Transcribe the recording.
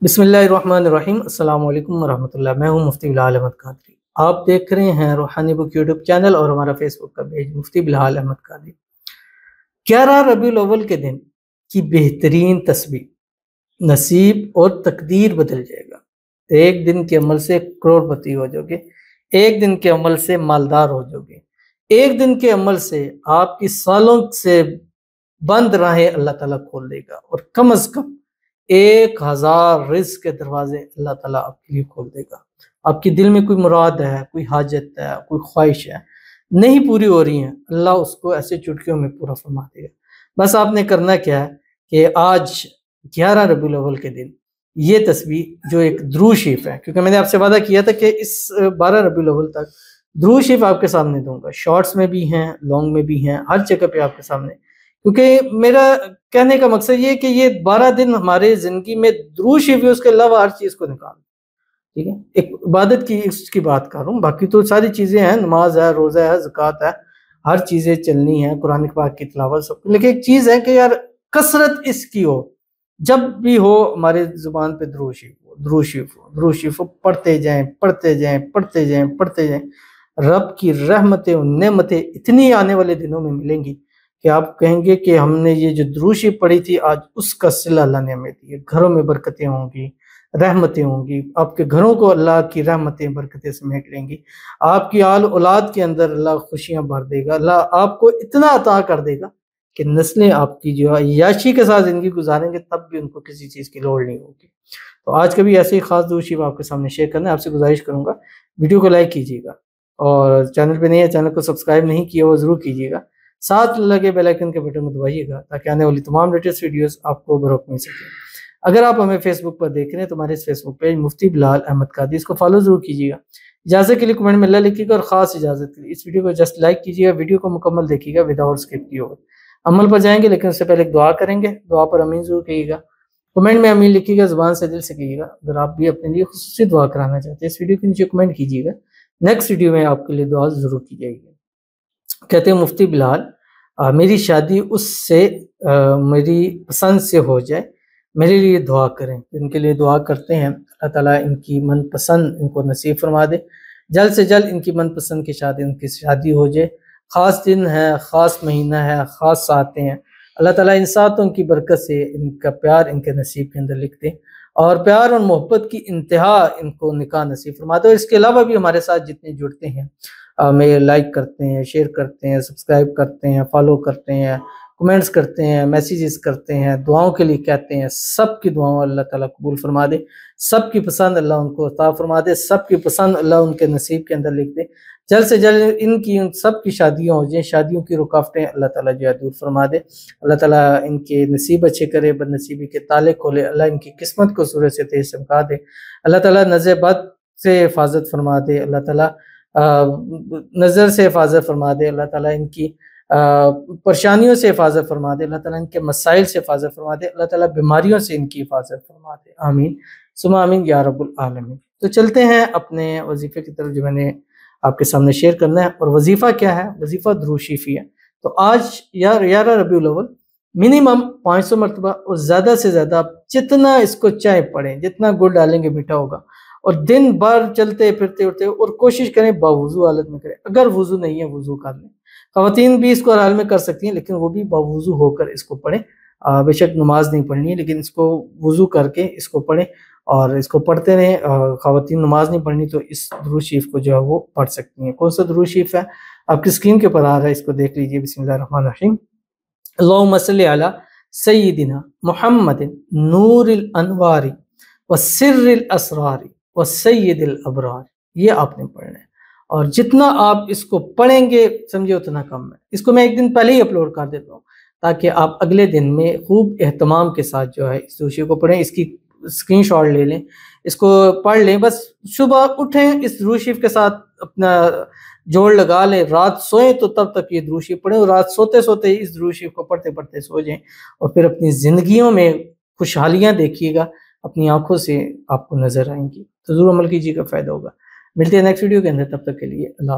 بسم اللہ الرحمن الرحیم۔ السلام علیکم ورحمۃ اللہ۔ میں ہوں مفتی بلال احمد قادری۔ آپ دیکھ رہے ہیں روحانی بک یوٹیوب چینل اور ہمارا فیس بک کا پیج مفتی بلال احمد قادری۔ 11 ربیع الاول کے دن کی بہترین تسبیح، نصیب اور تقدیر بدل جائے گا۔ ایک دن کے عمل سے کروڑ پتی ہو جاؤ گے، ایک دن کے عمل سے مالدار ہو جاؤ گے، ایک دن کے عمل سے آپ کی سالوں سے بند راہیں اللہ تعالیٰ کھول دے گا، اور کم از کم 1000 رزق کے دروازے اللہ تعالیٰ آپ کے لیے کھول دے گا۔ آپ کے دل میں کوئی مراد ہے، کوئی حاجت ہے، کوئی خواہش ہے، نہیں پوری ہو رہی ہیں، اللہ اس کو ایسے چٹکیوں میں پورا فرما دے گا۔ بس آپ نے کرنا کیا ہے کہ آج 11 ربیع الاول کے دن یہ تسبیح جو ایک درود شریف ہے، کیونکہ میں نے آپ سے وعدہ کیا تھا کہ اس 12 ربیع الاول تک درود شریف آپ کے سامنے دوں گا، شارٹس میں بھی ہیں، لانگ میں بھی ہیں، ہر جگہ پہ آپ کے سامنے، کیونکہ میرا کہنے کا مقصد یہ ہے کہ یہ 12 دن ہمارے زندگی میں درود شریف، اس کے علاوہ ہر چیز کو نکال، ٹھیک ہے؟ ایک عبادت کی اس کی بات کر رہا ہوں، باقی تو ساری چیزیں ہیں، نماز ہے، روزہ ہے، زکوٰۃ ہے، ہر چیزیں چلنی ہیں، قرآن پاک کی تلاوت سب، لیکن ایک چیز ہے کہ یار کثرت اس کی ہو، جب بھی ہو ہمارے زبان پہ درود شریف ہو، درود شریف ہو، درود شریف ہو، پڑھتے جائیں پڑھتے جائیں پڑھتے جائیں پڑھتے جائیں۔ رب کی رحمتیں اور نعمتیں اتنی آنے والے دنوں میں ملیں گی کہ آپ کہیں گے کہ ہم نے یہ جو درود شریف پڑھی تھی، آج اس کا صلہ اللہ نے ہمیں دی ہے۔ گھروں میں برکتیں ہوں گی، رحمتیں ہوں گی، آپ کے گھروں کو اللہ کی رحمتیں برکتیں سمیٹ لیں گی، آپ کی آل اولاد کے اندر اللہ خوشیاں بھر دے گا، اللہ آپ کو اتنا عطا کر دے گا کہ نسلیں آپ کی جو عیاشی کے ساتھ زندگی گزاریں گے، تب بھی ان کو کسی چیز کی لوڑ نہیں ہوگی۔ تو آج کبھی ایسے ہی خاص درود شریف آپ کے سامنے شیئر کرنا ہے، آپ سے گزارش کروں گا ویڈیو کو لائک کیجیے گا، اور چینل پہ نہیں ہے، چینل کو سبسکرائب نہیں کیا وہ ضرور کیجیے گا، ساتھ لگے بیل آئیکن کے بٹن کو دبائیے گا تاکہ آنے والی تمام لیٹسٹ ویڈیوز آپ کو بروقت مل سکے۔ اگر آپ ہمیں فیس بک پر دیکھ رہے ہیں تو ہمارے اس فیس بک پیج مفتی بلال احمد قادری، اس کو فالو ضرور کیجیے گا۔ اجازت کے لیے کمنٹ میں اللہ لکھیے گا، اور خاص اجازت کے لیے اس ویڈیو کو جسٹ لائک کیجیے گا، ویڈیو کو مکمل دیکھیے گا وداؤٹ اسکپ کیے ہوئے۔ عمل پر جائیں گے لیکن اس سے پہلے ایک دعا کریں گے، دعا پر امین ضرور کہیے گا، کمنٹ میں امین لکھیے گا، زبان سے دل سے کہیے گا۔ اگر آپ بھی اپنے لیے خصوصی دعا کرانا چاہتے ہیں اس ویڈیو کے نیچے کمنٹ کیجیے گا، نیکسٹ ویڈیو میں آپ کے لیے دعا ضرور کی جائے گی۔ کہتے ہیں مفتی بلال، میری شادی اس سے میری پسند سے ہو جائے، میرے لیے دعا کریں۔ ان کے لیے دعا کرتے ہیں، اللہ تعالیٰ ان کی من پسند ان کو نصیب فرما دے، جلد سے جلد ان کی من پسند کی شادی ہو جائے۔ خاص دن ہے، خاص مہینہ ہے، خاص ساتیں ہیں، اللہ تعالیٰ ان ساتوں کی برکت سے ان کا پیار ان کے نصیب کے اندر لکھ دے، اور پیار اور محبت کی انتہا ان کو نکاح نصیب فرما دے۔ اور اس کے علاوہ بھی ہمارے ساتھ جتنے جڑتے ہیں، میں لائک کرتے ہیں، شیئر کرتے ہیں، سبسکرائب کرتے ہیں، فالو کرتے ہیں، کمنٹس کرتے ہیں، میسیجز کرتے ہیں، دعاؤں کے لیے کہتے ہیں، سب کی دعاؤں اللہ تعالیٰ قبول فرما دے، سب کی پسند اللہ ان کو عطا فرما دے، سب کی پسند اللہ ان کے نصیب کے اندر لکھ دے، جلد سے جلد ان سب کی شادیاں ہو جائیں، شادیوں کی رکاوٹیں اللہ تعالیٰ جو ہے دور فرما دے، اللہ تعالیٰ ان کے نصیب اچھے کرے، بد نصیبی کے تالے کھولے، اللہ ان کی قسمت کو سورج سے تیز چمکا دے، اللہ تعالیٰ نظر بد سے حفاظت فرما دے، اللہ تعالیٰ نظر سے حفاظت فرما دے، اللہ تعالیٰ ان کی پریشانیوں سے حفاظت فرما دے، اللہ تعالیٰ ان کے مسائل سے حفاظت فرما دے، اللہ تعالیٰ بیماریوں سے ان کی حفاظت فرما دے، آمین ثم آمین یا رب العالمین۔ تو چلتے ہیں اپنے وظیفے کی طرف جو میں نے آپ کے سامنے شیئر کرنا ہے، اور وظیفہ کیا ہے؟ وظیفہ درود شریف ہے۔ تو آج 11 ربیع الاول منیمم 500 مرتبہ، اور زیادہ سے زیادہ آپ جتنا اس کو چائے پڑھیں، جتنا گڑ ڈالیں گے میٹھا ہوگا، اور دن بھر چلتے پھرتے اٹھتے، اور کوشش کریں باوضو حالت میں کریں، اگر وضو نہیں ہے وضو کر لیں، خواتین بھی اس کو حال میں کر سکتی ہیں لیکن وہ بھی باوضو ہو کر اس کو پڑھیں، بے شک نماز نہیں پڑھنی ہے لیکن اس کو وضو کر کے اس کو پڑھیں، اور اس کو پڑھتے رہیں۔ خواتین نماز نہیں پڑھنی تو اس درود شریف کو جو ہے وہ پڑھ سکتی ہیں۔ کون سا درود شریف ہے؟ آپ کی اسکرین کے اوپر آ رہا ہے، اس کو دیکھ لیجئے۔ بسم اللہ الرحمن الرحیم، اللہم صلی علی سیدنا محمد نور الانوار وسر الاسرار وسید الابرار، یہ آپ نے پڑھنا ہے، اور جتنا آپ اس کو پڑھیں گے سمجھے اتنا کم ہے۔ اس کو میں ایک دن پہلے ہی اپلوڈ کر دیتا ہوں تاکہ آپ اگلے دن میں خوب اہتمام کے ساتھ جو ہے اس درود شریف کو پڑھیں، اس کی اسکرین شاٹ لے لیں، اس کو پڑھ لیں، بس صبح اٹھیں اس درود شریف کے ساتھ اپنا جوڑ لگا لیں، رات سوئیں تو تب تک یہ درود شریف پڑھیں، اور رات سوتے سوتے اس درود شریف کو پڑھتے پڑھتے سو جائیں، اور پھر اپنی زندگیوں میں خوشحالیاں دیکھیے گا، اپنی آنکھوں سے آپ کو نظر آئیں گی۔ تو ضرور عمل کیجیے گا، فائدہ ہوگا۔ ملتے ہیں نیکسٹ ویڈیو کے اندر، تب تک کے لیے اللہ